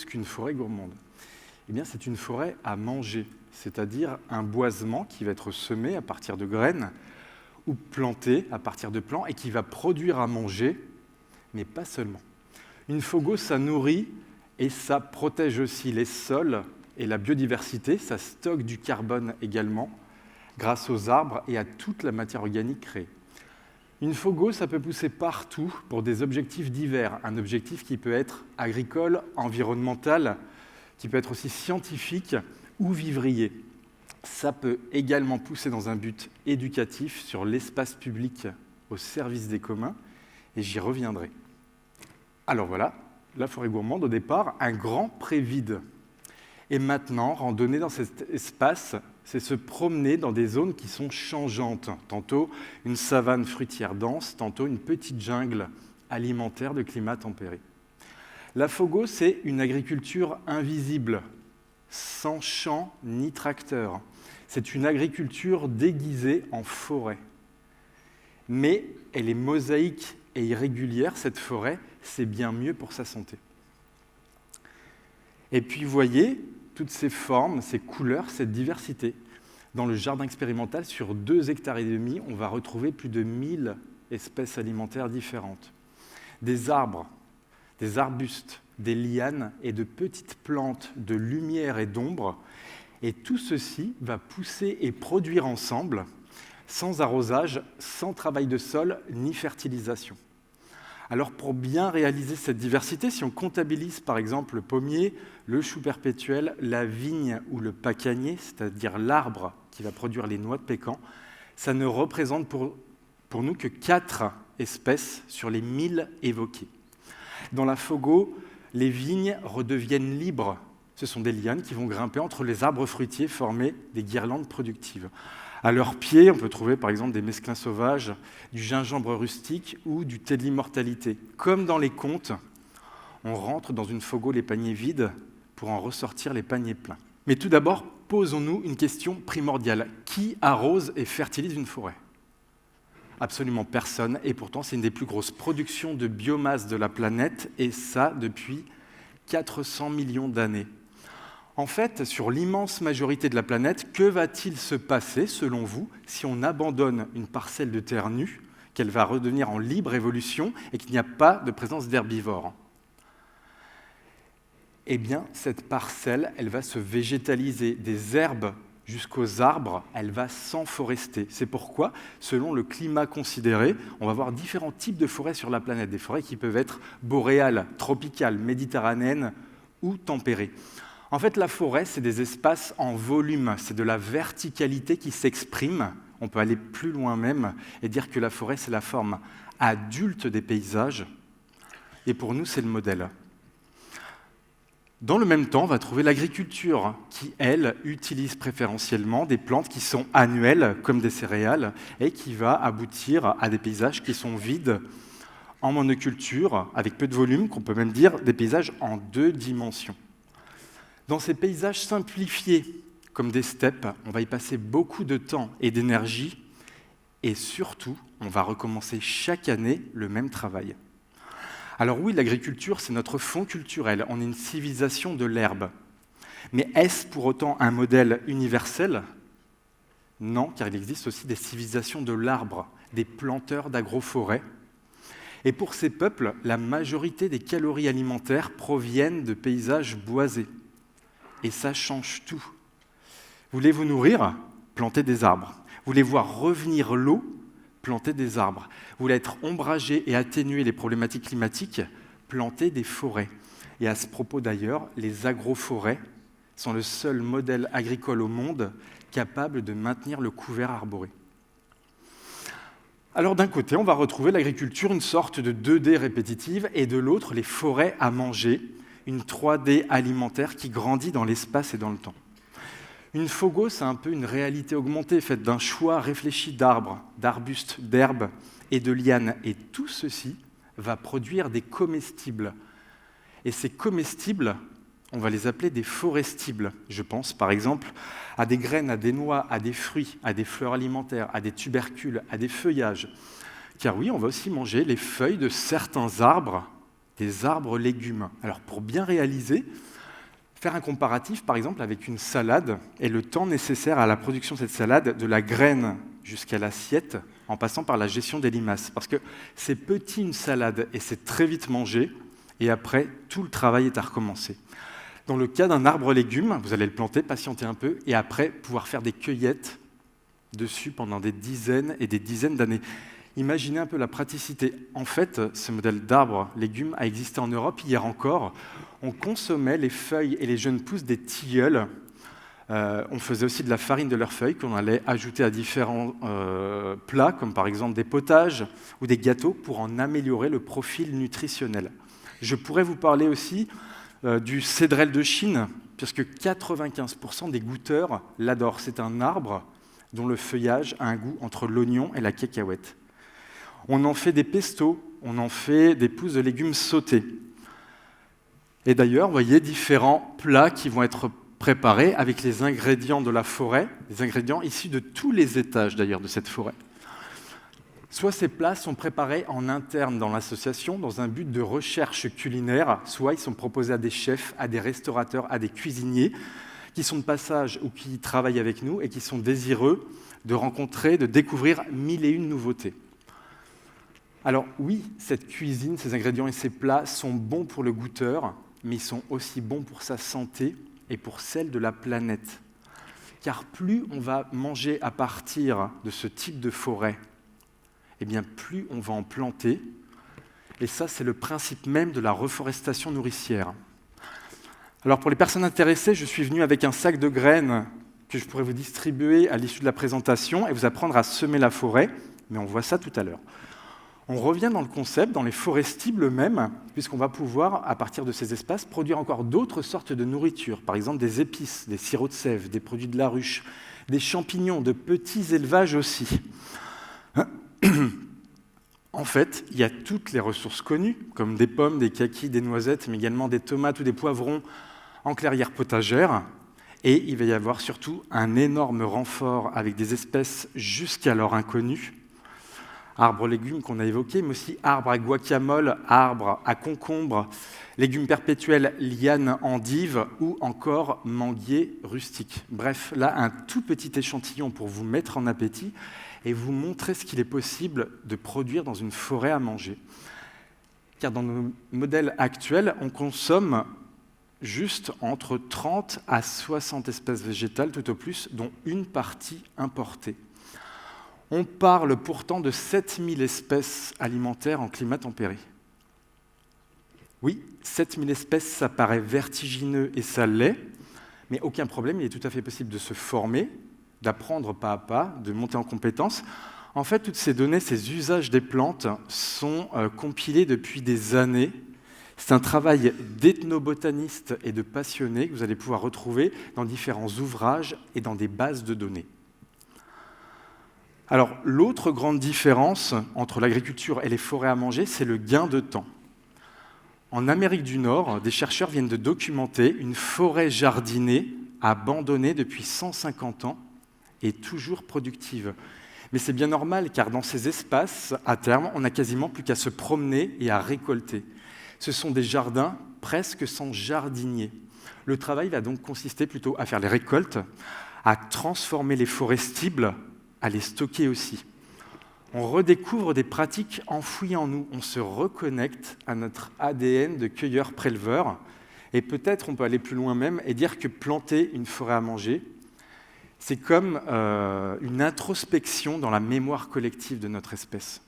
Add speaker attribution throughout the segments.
Speaker 1: qu'est-ce qu'une forêt gourmande? Eh bien, c'est une forêt à manger, c'est-à-dire un boisement qui va être semé à partir de graines ou planté à partir de plants et qui va produire à manger, mais pas seulement. Une fogo, ça nourrit et ça protège aussi les sols et la biodiversité, ça stocke du carbone également, grâce aux arbres et à toute la matière organique créée. Une fogo, ça peut pousser partout pour des objectifs divers. Un objectif qui peut être agricole, environnemental, qui peut être aussi scientifique ou vivrier. Ça peut également pousser dans un but éducatif sur l'espace public au service des communs, et j'y reviendrai. Alors voilà, la forêt gourmande, au départ, un grand pré-vide. Et maintenant, randonner dans cet espace, c'est se promener dans des zones qui sont changeantes. Tantôt une savane fruitière dense, tantôt une petite jungle alimentaire de climat tempéré. La fogo, c'est une agriculture invisible, sans champs ni tracteurs. C'est une agriculture déguisée en forêt. Mais elle est mosaïque et irrégulière, cette forêt, c'est bien mieux pour sa santé. Et puis, vous voyez, toutes ces formes, ces couleurs, cette diversité. Dans le jardin expérimental, sur 2,5 hectares, on va retrouver plus de 1000 espèces alimentaires différentes. Des arbres, des arbustes, des lianes et de petites plantes de lumière et d'ombre. Et tout ceci va pousser et produire ensemble, sans arrosage, sans travail de sol ni fertilisation. Alors pour bien réaliser cette diversité, si on comptabilise par exemple le pommier, le chou perpétuel, la vigne ou le pacanier, c'est-à-dire l'arbre qui va produire les noix de pécan, ça ne représente pour nous que 4 espèces sur les 1000 évoquées. Dans la fogo, les vignes redeviennent libres. Ce sont des lianes qui vont grimper entre les arbres fruitiers, former des guirlandes productives. À leurs pieds, on peut trouver par exemple des mesclins sauvages, du gingembre rustique ou du thé de l'immortalité. Comme dans les contes, on rentre dans une fogo les paniers vides pour en ressortir les paniers pleins. Mais tout d'abord, posons-nous une question primordiale. Qui arrose et fertilise une forêt? Absolument personne, et pourtant c'est une des plus grosses productions de biomasse de la planète, et ça depuis 400 millions d'années. En fait, sur l'immense majorité de la planète, que va-t-il se passer, selon vous, si on abandonne une parcelle de terre nue, qu'elle va redevenir en libre évolution et qu'il n'y a pas de présence d'herbivores? Eh bien, cette parcelle, elle va se végétaliser des herbes jusqu'aux arbres, elle va s'enforester. C'est pourquoi, selon le climat considéré, on va avoir différents types de forêts sur la planète, des forêts qui peuvent être boréales, tropicales, méditerranéennes ou tempérées. En fait, la forêt, c'est des espaces en volume, c'est de la verticalité qui s'exprime. On peut aller plus loin même et dire que la forêt, c'est la forme adulte des paysages. Et pour nous, c'est le modèle. Dans le même temps, on va trouver l'agriculture qui, elle, utilise préférentiellement des plantes qui sont annuelles, comme des céréales, et qui va aboutir à des paysages qui sont vides, en monoculture, avec peu de volume, qu'on peut même dire des paysages en 2 dimensions. Dans ces paysages simplifiés, comme des steppes, on va y passer beaucoup de temps et d'énergie, et surtout, on va recommencer chaque année le même travail. Alors oui, l'agriculture, c'est notre fond culturel, on est une civilisation de l'herbe. Mais est-ce pour autant un modèle universel? Non, car il existe aussi des civilisations de l'arbre, des planteurs d'agroforêts. Et pour ces peuples, la majorité des calories alimentaires proviennent de paysages boisés. Et ça change tout. Voulez-vous nourrir? Plantez des arbres. Voulez voir revenir l'eau? Plantez des arbres. Vous voulez être ombragé et atténuer les problématiques climatiques? Plantez des forêts. Et à ce propos d'ailleurs, les agroforêts sont le seul modèle agricole au monde capable de maintenir le couvert arboré. Alors d'un côté, on va retrouver l'agriculture, une sorte de 2D répétitive, et de l'autre, les forêts à manger, une 3D alimentaire qui grandit dans l'espace et dans le temps. Une fogo, c'est un peu une réalité augmentée, faite d'un choix réfléchi d'arbres, d'arbustes, d'herbes et de lianes. Et tout ceci va produire des comestibles. Et ces comestibles, on va les appeler des forestibles. Je pense par exemple à des graines, à des noix, à des fruits, à des fleurs alimentaires, à des tubercules, à des feuillages. Car oui, on va aussi manger les feuilles de certains arbres, des arbres légumes. Alors pour bien réaliser, faire un comparatif par exemple avec une salade et le temps nécessaire à la production de cette salade, de la graine jusqu'à l'assiette, en passant par la gestion des limaces. Parce que c'est petit une salade et c'est très vite mangé, et après tout le travail est à recommencer. Dans le cas d'un arbre légume, vous allez le planter, patienter un peu, et après pouvoir faire des cueillettes dessus pendant des dizaines et des dizaines d'années. Imaginez un peu la praticité. En fait, ce modèle d'arbre légumes a existé en Europe hier encore. On consommait les feuilles et les jeunes pousses des tilleuls. On faisait aussi de la farine de leurs feuilles qu'on allait ajouter à différents plats, comme par exemple des potages ou des gâteaux, pour en améliorer le profil nutritionnel. Je pourrais vous parler aussi du cédrel de Chine, puisque 95% des goûteurs l'adorent. C'est un arbre dont le feuillage a un goût entre l'oignon et la cacahuète. On en fait des pestos, on en fait des pousses de légumes sautés. Et d'ailleurs, vous voyez différents plats qui vont être préparés avec les ingrédients de la forêt, les ingrédients issus de tous les étages d'ailleurs de cette forêt. Soit ces plats sont préparés en interne dans l'association dans un but de recherche culinaire, soit ils sont proposés à des chefs, à des restaurateurs, à des cuisiniers qui sont de passage ou qui travaillent avec nous et qui sont désireux de rencontrer, de découvrir 1001 nouveautés. Alors oui, cette cuisine, ces ingrédients et ces plats sont bons pour le goûteur, mais ils sont aussi bons pour sa santé et pour celle de la planète. Car plus on va manger à partir de ce type de forêt, eh bien plus on va en planter. Et ça, c'est le principe même de la reforestation nourricière. Alors pour les personnes intéressées, je suis venu avec un sac de graines que je pourrais vous distribuer à l'issue de la présentation et vous apprendre à semer la forêt, mais on voit ça tout à l'heure. On revient dans le concept, dans les forestibles eux-mêmes, puisqu'on va pouvoir, à partir de ces espaces, produire encore d'autres sortes de nourriture, par exemple des épices, des sirops de sève, des produits de la ruche, des champignons, de petits élevages aussi. En fait, il y a toutes les ressources connues, comme des pommes, des kakis, des noisettes, mais également des tomates ou des poivrons en clairière potagère. Et il va y avoir surtout un énorme renfort avec des espèces jusqu'alors inconnues, arbres légumes qu'on a évoqués, mais aussi arbres à guacamole, arbres à concombre, légumes perpétuels, lianes endives ou encore manguiers rustiques. Bref, là, un tout petit échantillon pour vous mettre en appétit et vous montrer ce qu'il est possible de produire dans une forêt à manger. Car dans nos modèles actuels, on consomme juste entre 30 à 60 espèces végétales, tout au plus, dont une partie importée. On parle pourtant de 7000 espèces alimentaires en climat tempéré. Oui, 7000 espèces, ça paraît vertigineux et ça l'est, mais aucun problème, il est tout à fait possible de se former, d'apprendre pas à pas, de monter en compétences. En fait, toutes ces données, ces usages des plantes sont compilés depuis des années. C'est un travail d'ethnobotanistes et de passionnés que vous allez pouvoir retrouver dans différents ouvrages et dans des bases de données. Alors, l'autre grande différence entre l'agriculture et les forêts à manger, c'est le gain de temps. En Amérique du Nord, des chercheurs viennent de documenter une forêt jardinée abandonnée depuis 150 ans et toujours productive. Mais c'est bien normal, car dans ces espaces, à terme, on n'a quasiment plus qu'à se promener et à récolter. Ce sont des jardins presque sans jardiniers. Le travail va donc consister plutôt à faire les récoltes, à transformer les forestibles, à les stocker aussi. On redécouvre des pratiques enfouies en nous, on se reconnecte à notre ADN de cueilleur-préleveur, et peut-être on peut aller plus loin même et dire que planter une forêt à manger, c'est comme une introspection dans la mémoire collective de notre espèce.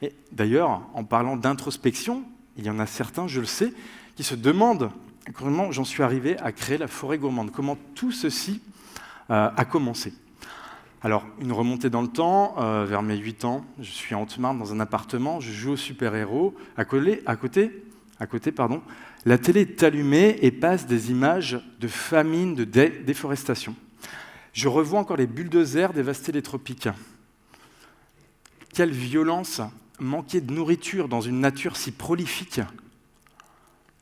Speaker 1: Et d'ailleurs, en parlant d'introspection, il y en a certains, je le sais, qui se demandent comment j'en suis arrivé à créer la forêt gourmande, comment tout ceci a commencé. Alors, une remontée dans le temps, vers mes 8 ans, je suis en Haute-Marne dans un appartement, je joue au super-héros, à côté, la télé est allumée et passe des images de famine, de déforestation. Je revois encore les bulldozers dévaster les tropiques. Quelle violence, manquer de nourriture dans une nature si prolifique,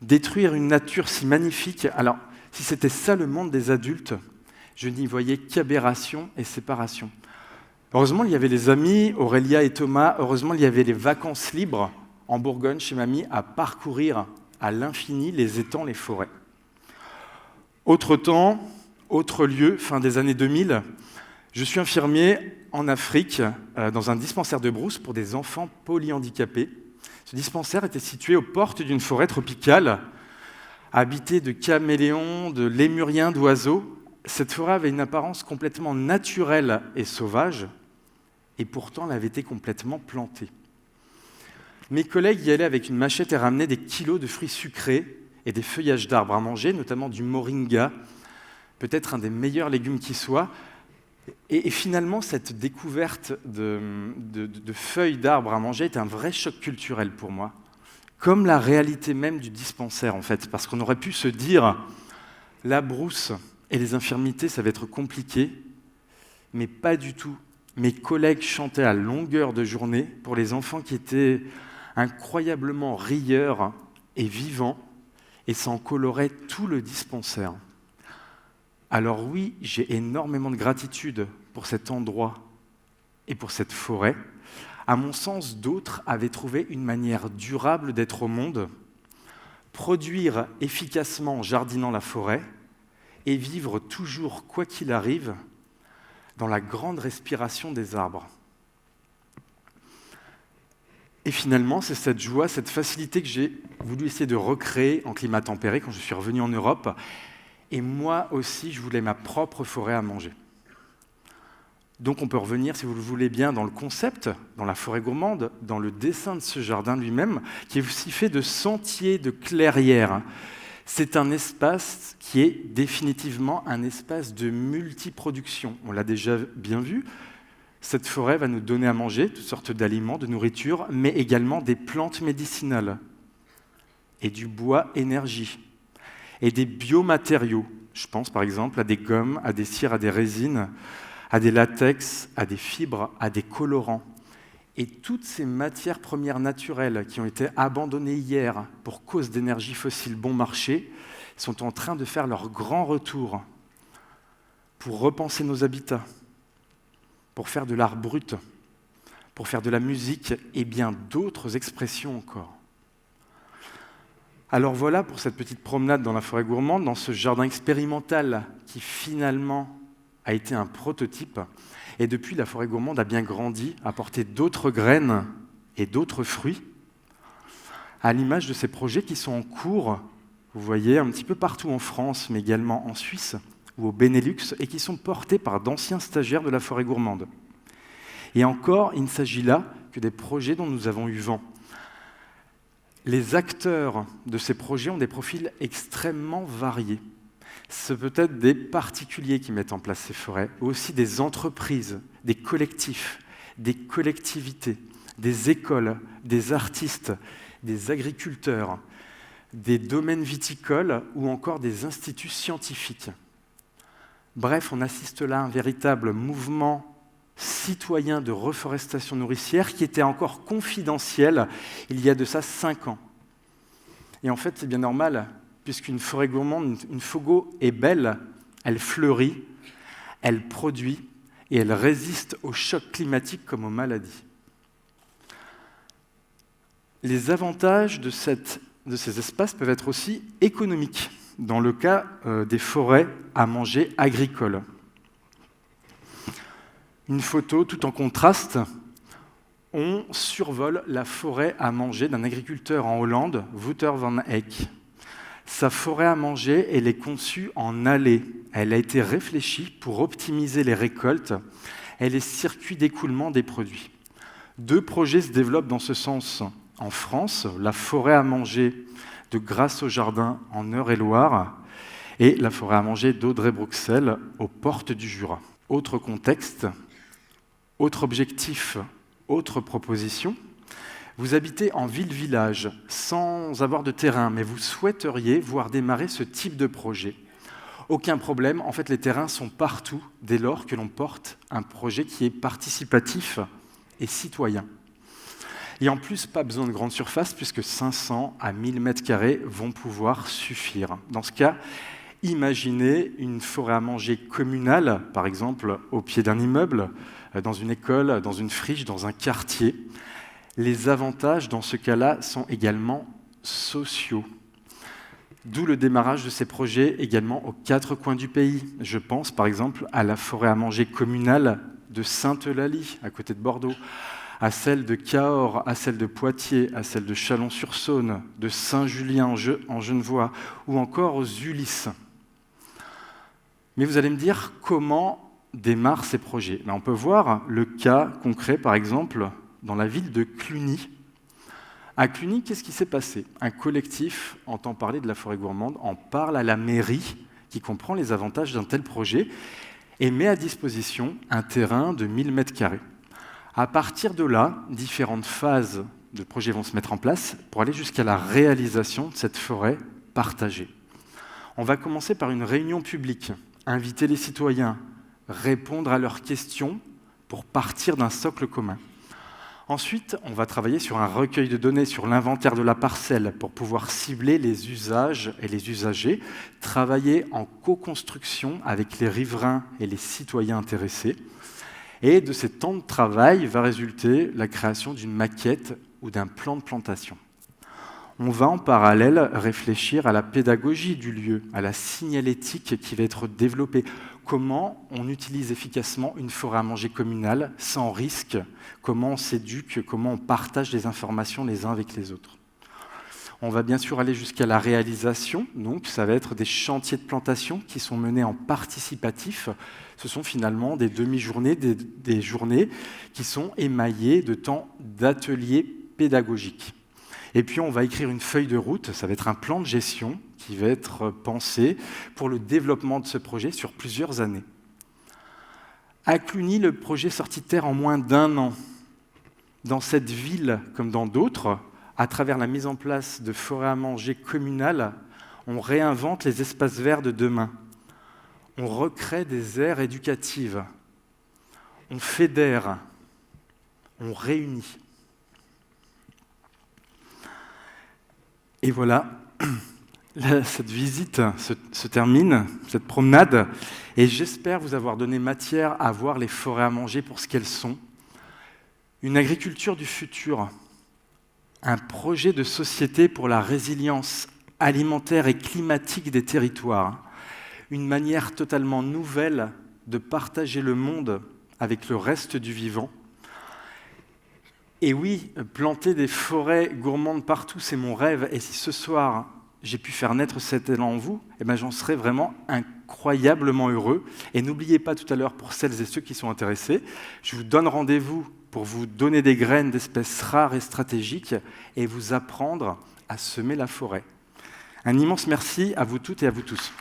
Speaker 1: détruire une nature si magnifique. Alors, si c'était ça le monde des adultes, je n'y voyais qu'aberration et séparation. Heureusement, il y avait les amis, Aurélia et Thomas, heureusement, il y avait les vacances libres en Bourgogne, chez mamie, à parcourir à l'infini les étangs, les forêts. Autre temps, autre lieu, fin des années 2000, je suis infirmier en Afrique, dans un dispensaire de brousse pour des enfants polyhandicapés. Ce dispensaire était situé aux portes d'une forêt tropicale, habitée de caméléons, de lémuriens, d'oiseaux. Cette forêt avait une apparence complètement naturelle et sauvage, et pourtant elle avait été complètement plantée. Mes collègues y allaient avec une machette et ramenaient des kilos de fruits sucrés et des feuillages d'arbres à manger, notamment du moringa, peut-être un des meilleurs légumes qui soit. Et finalement, cette découverte de feuilles d'arbres à manger est un vrai choc culturel pour moi, comme la réalité même du dispensaire en fait, parce qu'on aurait pu se dire la brousse et les infirmités, ça va être compliqué, mais pas du tout. Mes collègues chantaient à longueur de journée pour les enfants qui étaient incroyablement rieurs et vivants, et ça en colorait tout le dispensaire. Alors oui, j'ai énormément de gratitude pour cet endroit et pour cette forêt. À mon sens, d'autres avaient trouvé une manière durable d'être au monde, produire efficacement en jardinant la forêt et vivre toujours, quoi qu'il arrive, dans la grande respiration des arbres. Et finalement, c'est cette joie, cette facilité que j'ai voulu essayer de recréer en climat tempéré quand je suis revenu en Europe. Et moi aussi, je voulais ma propre forêt à manger. Donc on peut revenir, si vous le voulez bien, dans le concept, dans la forêt gourmande, dans le dessin de ce jardin lui-même, qui est aussi fait de sentiers, de clairières. C'est un espace qui est définitivement un espace de multiproduction. On l'a déjà bien vu. Cette forêt va nous donner à manger toutes sortes d'aliments, de nourriture, mais également des plantes médicinales et du bois énergie. Et des biomatériaux. Je pense par exemple à des gommes, à des cires, à des résines, à des latex, à des fibres, à des colorants. Et toutes ces matières premières naturelles qui ont été abandonnées hier pour cause d'énergie fossile bon marché sont en train de faire leur grand retour pour repenser nos habitats, pour faire de l'art brut, pour faire de la musique et bien d'autres expressions encore. Alors voilà pour cette petite promenade dans la forêt gourmande, dans ce jardin expérimental qui finalement a été un prototype. Et depuis, la forêt gourmande a bien grandi, a porté d'autres graines et d'autres fruits, à l'image de ces projets qui sont en cours, vous voyez, un petit peu partout en France, mais également en Suisse ou au Benelux, et qui sont portés par d'anciens stagiaires de la forêt gourmande. Et encore, il ne s'agit là que des projets dont nous avons eu vent. Les acteurs de ces projets ont des profils extrêmement variés. C'est peut-être des particuliers qui mettent en place ces forêts, ou aussi des entreprises, des collectifs, des collectivités, des écoles, des artistes, des agriculteurs, des domaines viticoles ou encore des instituts scientifiques. Bref, on assiste là à un véritable mouvement citoyen de reforestation nourricière qui était encore confidentiel il y a de ça 5 ans. Et en fait, c'est bien normal, puisqu'une forêt gourmande, une FOGO est belle, elle fleurit, elle produit et elle résiste aux chocs climatiques comme aux maladies. Les avantages de ces espaces peuvent être aussi économiques, dans le cas des forêts à manger agricoles. Une photo tout en contraste, on survole la forêt à manger d'un agriculteur en Hollande, Wouter van Eyck. Sa forêt à manger, elle est conçue en allées. Elle a été réfléchie pour optimiser les récoltes et les circuits d'écoulement des produits. 2 projets se développent dans ce sens en France, la forêt à manger de Grasse au Jardin en Eure-et-Loire et la forêt à manger d'Audrey-Bruxelles aux portes du Jura. Autre contexte, autre objectif, autre proposition. Vous habitez en ville-village sans avoir de terrain, mais vous souhaiteriez voir démarrer ce type de projet. Aucun problème, en fait les terrains sont partout dès lors que l'on porte un projet qui est participatif et citoyen. Et en plus, pas besoin de grande surface puisque 500 à 1000 m² vont pouvoir suffire. Dans ce cas, imaginez une forêt à manger communale, par exemple au pied d'un immeuble, dans une école, dans une friche, dans un quartier. Les avantages, dans ce cas-là, sont également sociaux. D'où le démarrage de ces projets également aux 4 coins du pays. Je pense par exemple à la forêt à manger communale de Sainte-Eulalie, à côté de Bordeaux, à celle de Cahors, à celle de Poitiers, à celle de Chalon-sur-Saône, de Saint-Julien en Genevois, ou encore aux Ulysses. Mais vous allez me dire comment démarrent ces projets. On peut voir le cas concret, par exemple, dans la ville de Cluny. À Cluny, qu'est-ce qui s'est passé? Un collectif entend parler de la forêt gourmande, en parle à la mairie, qui comprend les avantages d'un tel projet, et met à disposition un terrain de 1000 m². À partir de là, différentes phases de projet vont se mettre en place pour aller jusqu'à la réalisation de cette forêt partagée. On va commencer par une réunion publique, inviter les citoyens, répondre à leurs questions pour partir d'un socle commun. Ensuite, on va travailler sur un recueil de données sur l'inventaire de la parcelle pour pouvoir cibler les usages et les usagers, travailler en co-construction avec les riverains et les citoyens intéressés. Et de ces temps de travail va résulter la création d'une maquette ou d'un plan de plantation. On va en parallèle réfléchir à la pédagogie du lieu, à la signalétique qui va être développée. Comment on utilise efficacement une forêt à manger communale sans risque, comment on s'éduque, comment on partage les informations les uns avec les autres. On va bien sûr aller jusqu'à la réalisation, donc ça va être des chantiers de plantation qui sont menés en participatif. Ce sont finalement des demi-journées, des journées qui sont émaillées de temps d'ateliers pédagogiques. Et puis on va écrire une feuille de route, ça va être un plan de gestion qui va être pensé pour le développement de ce projet sur plusieurs années. À Cluny, le projet sortit de terre en moins d'1 an. Dans cette ville, comme dans d'autres, à travers la mise en place de forêts à manger communales, on réinvente les espaces verts de demain. On recrée des aires éducatives. On fédère. On réunit. Et voilà, cette visite se termine, cette promenade, et j'espère vous avoir donné matière à voir les forêts à manger pour ce qu'elles sont. Une agriculture du futur, un projet de société pour la résilience alimentaire et climatique des territoires, une manière totalement nouvelle de partager le monde avec le reste du vivant. Et oui, planter des forêts gourmandes partout, c'est mon rêve. Et si ce soir, j'ai pu faire naître cet élan en vous, j'en serais vraiment incroyablement heureux. Et n'oubliez pas tout à l'heure, pour celles et ceux qui sont intéressés, je vous donne rendez-vous pour vous donner des graines d'espèces rares et stratégiques et vous apprendre à semer la forêt. Un immense merci à vous toutes et à vous tous.